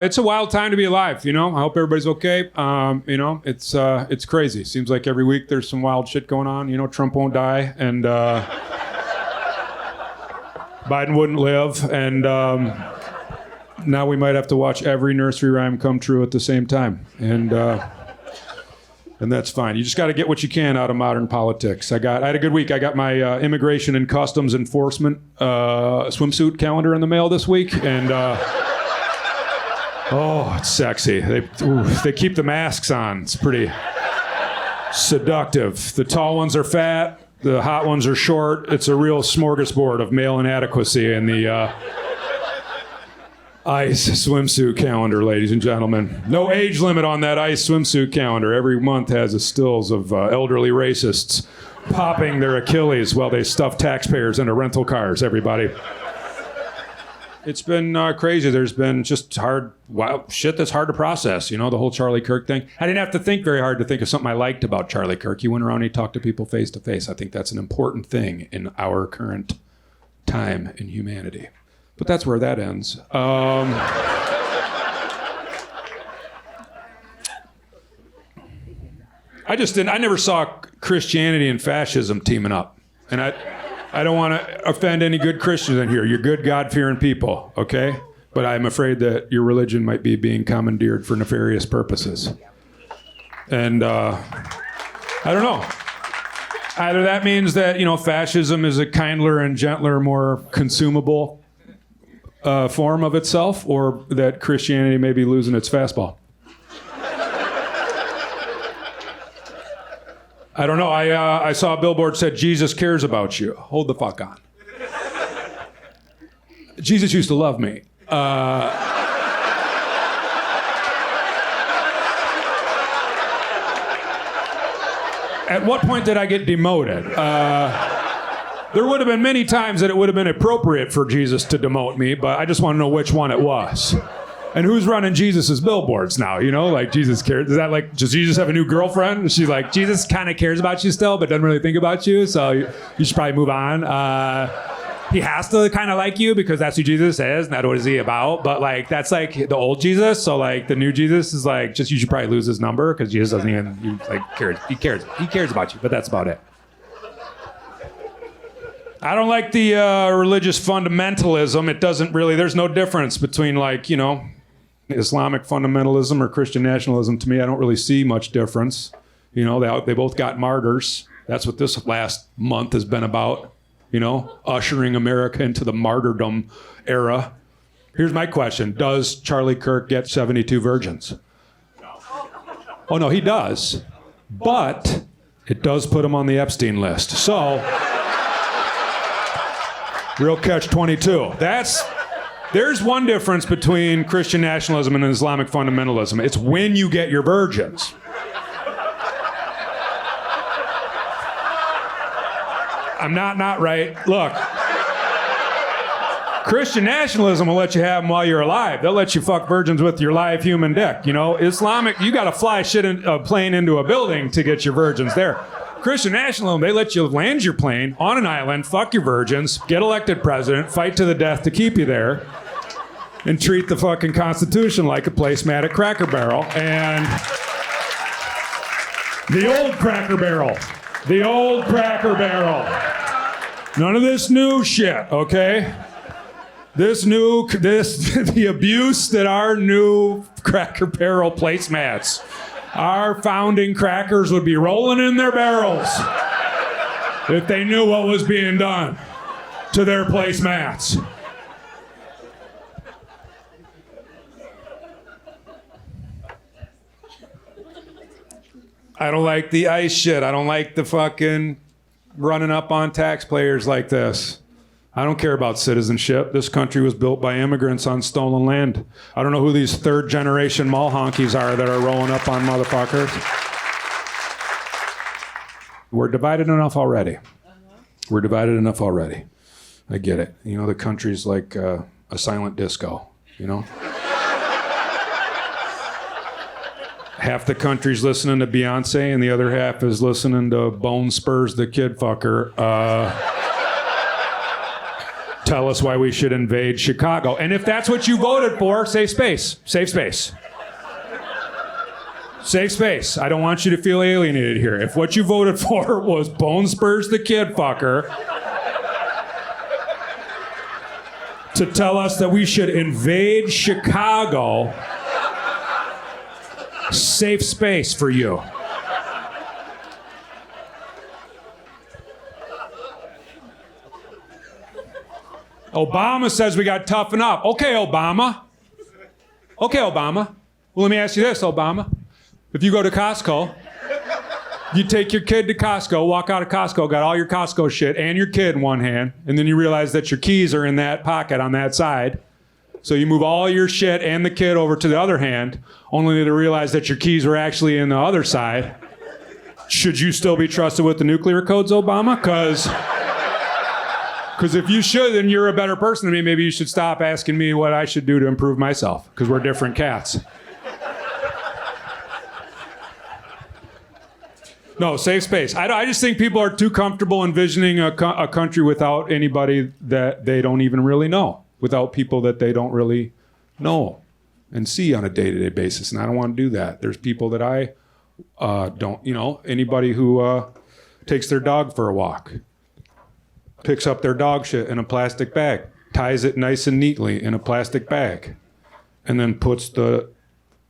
It's a wild time to be alive, you know. I hope everybody's okay. You know, it's crazy. Seems like every week there's some wild shit going on. You know, Trump won't die, and Biden wouldn't live, and now we might have to watch every nursery rhyme come true at the same time, and that's fine. You just got to get what you can out of modern politics. I had a good week. I got my immigration and customs enforcement swimsuit calendar in the mail this week, and. Oh, it's sexy. They keep the masks on. It's pretty seductive. The tall ones are fat. The hot ones are short. It's a real smorgasbord of male inadequacy in the ICE swimsuit calendar, ladies and gentlemen. No age limit on that ICE swimsuit calendar. Every month has the stills of elderly racists popping their Achilles while they stuff taxpayers into rental cars, everybody. It's been crazy. There's been just wild shit that's hard to process. You know, the whole Charlie Kirk thing. I didn't have to think very hard to think of something I liked about Charlie Kirk. He went around and he talked to people face to face. I think that's an important thing in our current time in humanity. But that's where that ends. I never saw Christianity and fascism teaming up. And I don't want to offend any good Christians in here. You're good, God-fearing people, okay? But I'm afraid that your religion might be being commandeered for nefarious purposes. And I don't know. Either that means that, you know, fascism is a kindler and gentler, more consumable form of itself, or that Christianity may be losing its fastball. I don't know. I saw a billboard said, Jesus cares about you. Hold the fuck on. Jesus used to love me. At what point did I get demoted? There would have been many times that it would have been appropriate for Jesus to demote me, but I just want to know which one it was. And who's running Jesus's billboards now? You know, like Jesus cares. Is that like, does Jesus have a new girlfriend? She's like, Jesus kind of cares about you still, but doesn't really think about you. So you should probably move on. He has to kind of like you because that's who Jesus is. And that's what is he about. But like, that's like the old Jesus. So like the new Jesus is like, just, you should probably lose his number because Jesus doesn't even care. He cares about you, but that's about it. I don't like the religious fundamentalism. It doesn't really, there's no difference between like, you know, Islamic fundamentalism or Christian nationalism. To me, I don't really see much difference. You know, they both got martyrs. That's what this last month has been about, you know, ushering America into the martyrdom era. Here's my question. Does Charlie Kirk get 72 virgins? Oh, no, he does. But it does put him on the Epstein list. So, real catch-22. There's one difference between Christian nationalism and Islamic fundamentalism. It's when you get your virgins. I'm not right. Look, Christian nationalism will let you have them while you're alive. They'll let you fuck virgins with your live human dick. You know, Islamic, you got to fly a plane into a building to get your virgins there. Christian nationalism, they let you land your plane on an island, fuck your virgins, get elected president, fight to the death to keep you there, and treat the fucking Constitution like a placemat Cracker Barrel. And the old Cracker Barrel. The old Cracker Barrel. None of this new shit, okay? The abuse that our new Cracker Barrel placemats, our founding crackers would be rolling in their barrels if they knew what was being done to their placemats. I don't like the ICE shit. I don't like the fucking running up on taxpayers like this. I don't care about citizenship. This country was built by immigrants on stolen land. I don't know who these third-generation mall honkies are that are rolling up on motherfuckers. We're divided enough already. We're divided enough already. I get it. You know, the country's like a silent disco, you know? Half the country's listening to Beyonce and the other half is listening to Bone Spurs the Kid Fucker. Tell us why we should invade Chicago. And if that's what you voted for, safe space. Safe space. Safe space. I don't want you to feel alienated here. If what you voted for was Bone Spurs the Kid Fucker to tell us that we should invade Chicago, safe space for you. Obama says we got to toughen up. Okay, Obama. Okay, Obama. Well, let me ask you this, Obama. If you go to Costco, you take your kid to Costco, walk out of Costco, got all your Costco shit and your kid in one hand, and then you realize that your keys are in that pocket on that side. So you move all your shit and the kid over to the other hand, only to realize that your keys were actually in the other side. Should you still be trusted with the nuclear codes, Obama? Because if you should, then you're a better person than me. Maybe you should stop asking me what I should do to improve myself, because we're different cats. No, safe space. I just think people are too comfortable envisioning a country without anybody that they don't even really know, without people that they don't really know and see on a day-to-day basis. And I don't want to do that. There's people that I don't, anybody who takes their dog for a walk, picks up their dog shit in a plastic bag, ties it nice and neatly in a plastic bag, and then puts the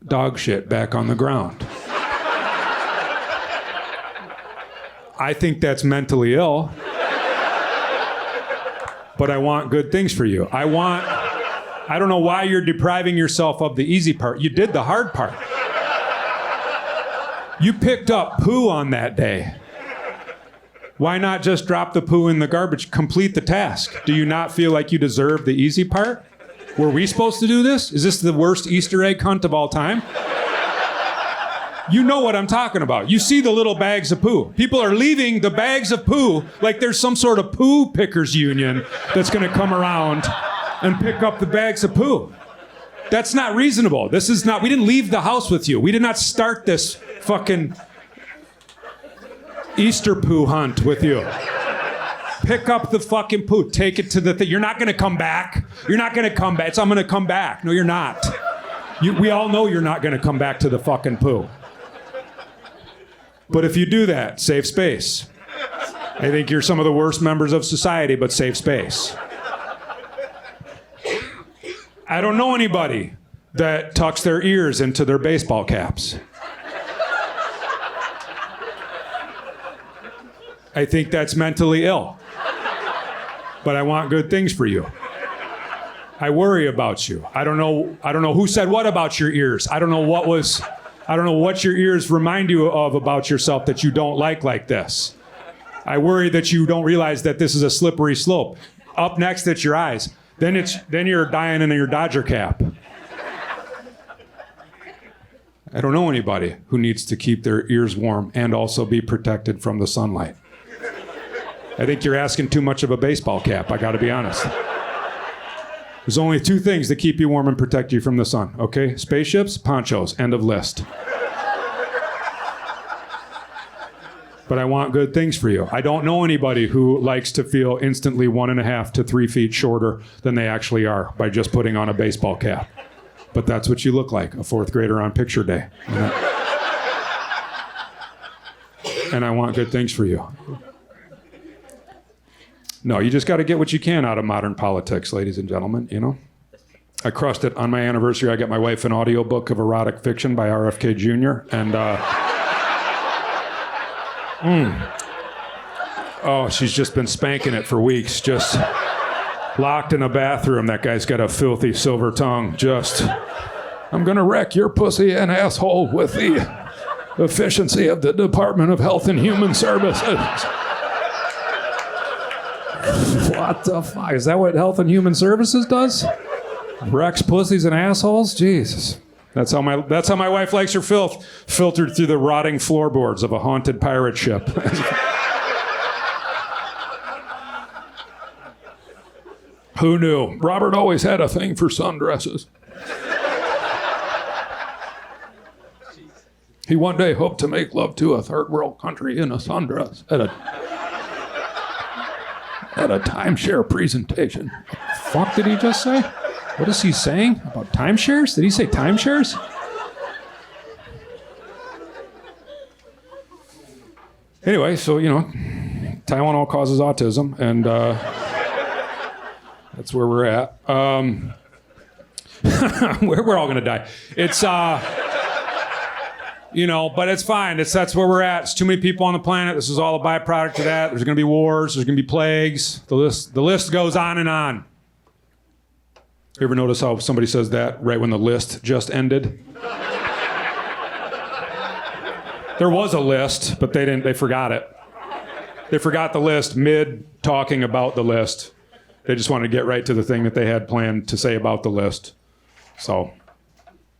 dog shit back on the ground. I think that's mentally ill, but I want good things for you. I don't know why you're depriving yourself of the easy part. You did the hard part. You picked up poo on that day. Why not just drop the poo in the garbage? Complete the task. Do you not feel like you deserve the easy part? Were we supposed to do this? Is this the worst Easter egg hunt of all time? You know what I'm talking about. You see the little bags of poo. People are leaving the bags of poo like there's some sort of poo pickers union that's going to come around and pick up the bags of poo. That's not reasonable. We didn't leave the house with you. We did not start this fucking Easter poo hunt with you. Pick up the fucking poo. Take it to the thing. You're not going to come back. You're not going to come back. I'm going to come back. No, you're not. We all know you're not going to come back to the fucking poo. But if you do that, safe space. I think you're some of the worst members of society, but safe space. I don't know anybody that tucks their ears into their baseball caps. I think that's mentally ill. But I want good things for you. I worry about you. I don't know who said what about your ears. I don't know what your ears remind you of about yourself that you don't like this. I worry that you don't realize that this is a slippery slope. Up next, it's your eyes. Then you're dying in your Dodger cap. I don't know anybody who needs to keep their ears warm and also be protected from the sunlight. I think you're asking too much of a baseball cap, I gotta be honest. There's only two things that keep you warm and protect you from the sun, okay? Spaceships, ponchos, end of list. But I want good things for you. I don't know anybody who likes to feel instantly 1.5 to 3 feet shorter than they actually are by just putting on a baseball cap. But that's what you look like, a fourth grader on picture day. And I want good things for you. No, you just got to get what you can out of modern politics, ladies and gentlemen, I crushed it. On my anniversary, I got my wife an audiobook of erotic fiction by RFK Jr. And, oh, she's just been spanking it for weeks, just locked in a bathroom. That guy's got a filthy silver tongue. I'm going to wreck your pussy and asshole with the efficiency of the Department of Health and Human Services. What the fuck? Is that what Health and Human Services does? Wrecks pussies and assholes? Jesus. That's how my wife likes her filth, filtered through the rotting floorboards of a haunted pirate ship. Who knew? Robert always had a thing for sundresses. He one day hoped to make love to a third world country in a sundress At a timeshare presentation. Fuck did he just say? What is he saying about timeshares? Did he say timeshares? Anyway, so, Taiwan all causes autism, and that's where we're at. We're all going to die. It's, but it's fine. That's where we're at. It's too many people on the planet. This is all a byproduct of that. There's going to be wars. There's going to be plagues. The list goes on and on. You ever notice how somebody says that right when the list just ended? There was a list, but they forgot it. They forgot the list mid talking about the list. They just wanted to get right to the thing that they had planned to say about the list. So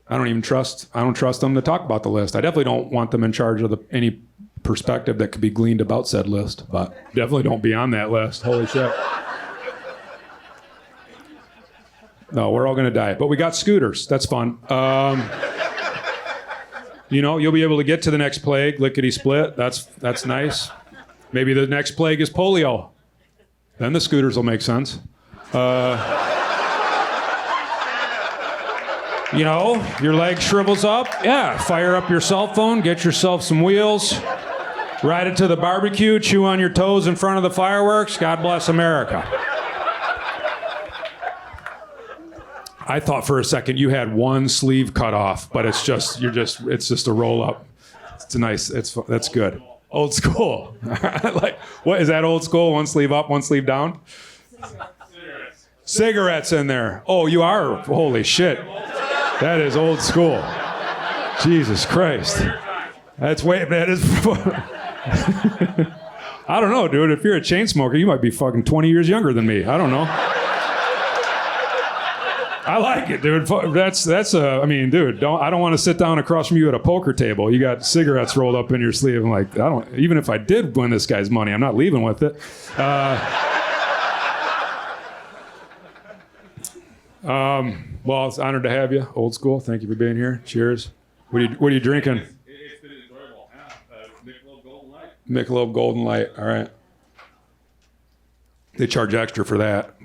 I don't trust them to talk about the list. I definitely don't want them in charge of any perspective that could be gleaned about said list, but definitely don't be on that list. Holy shit. No, we're all going to die. But we got scooters. That's fun. You'll be able to get to the next plague, lickety-split. That's nice. Maybe the next plague is polio. Then the scooters will make sense. Your leg shrivels up. Yeah, fire up your cell phone, get yourself some wheels, ride it to the barbecue, chew on your toes in front of the fireworks. God bless America. I thought for a second you had one sleeve cut off, but it's just a roll up. That's good. Old school. What is that old school? One sleeve up, one sleeve down? Cigarettes in there. Oh, you are? Holy shit. That is old school. Jesus Christ. That is. I don't know, dude. If you're a chain smoker, you might be fucking 20 years younger than me. I don't know. I like it, dude. Dude, I don't want to sit down across from you at a poker table. You got cigarettes rolled up in your sleeve. I'm like, even if I did win this guy's money, I'm not leaving with it. Well, it's an honor to have you. Old school. Thank you for being here. Cheers. What are you drinking? It's been enjoyable. Michelob Golden Light. Michelob Golden Light. All right. They charge extra for that.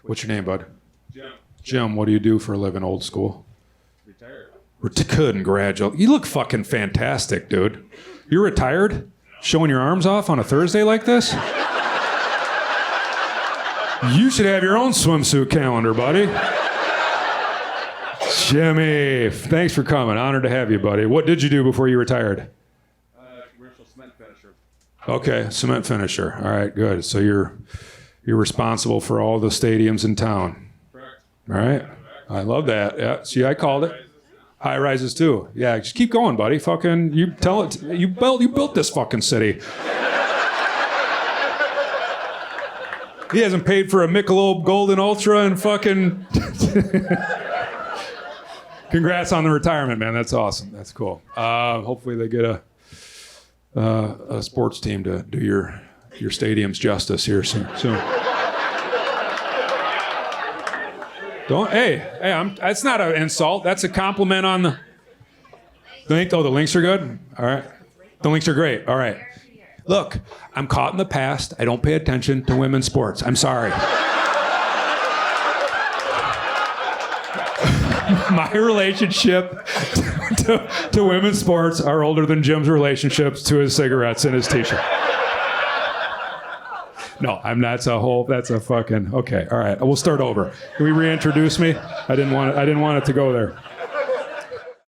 What's your name, bud? Jim. Jim, what do you do for a living, old school? Retired. Congratulations. You look fucking fantastic, dude. You're retired? Showing your arms off on a Thursday like this? You should have your own swimsuit calendar, buddy. Jimmy, thanks for coming. Honored to have you, buddy. What did you do before you retired? Commercial cement finisher. Okay, cement finisher. All right, good. So you're responsible for all the stadiums in town. Correct. All right. I love that. Yeah. See, I called it. High rises too. Yeah, just keep going, buddy. Fucking, you tell it. You built this fucking city. He hasn't paid for a Michelob Golden Ultra and fucking. Congrats on the retirement, man. That's awesome. That's cool. Hopefully they get a sports team to do your stadium's justice here soon. That's not an insult. That's a compliment on the link. Oh, the links are good? All right. The links are great. All right. Look, I'm caught in the past. I don't pay attention to women's sports. I'm sorry. My relationship to women's sports are older than Jim's relationships to his cigarettes and his t-shirt. No, that's a fucking, okay, all right. We'll start over. Can we reintroduce me? I didn't want it to go there.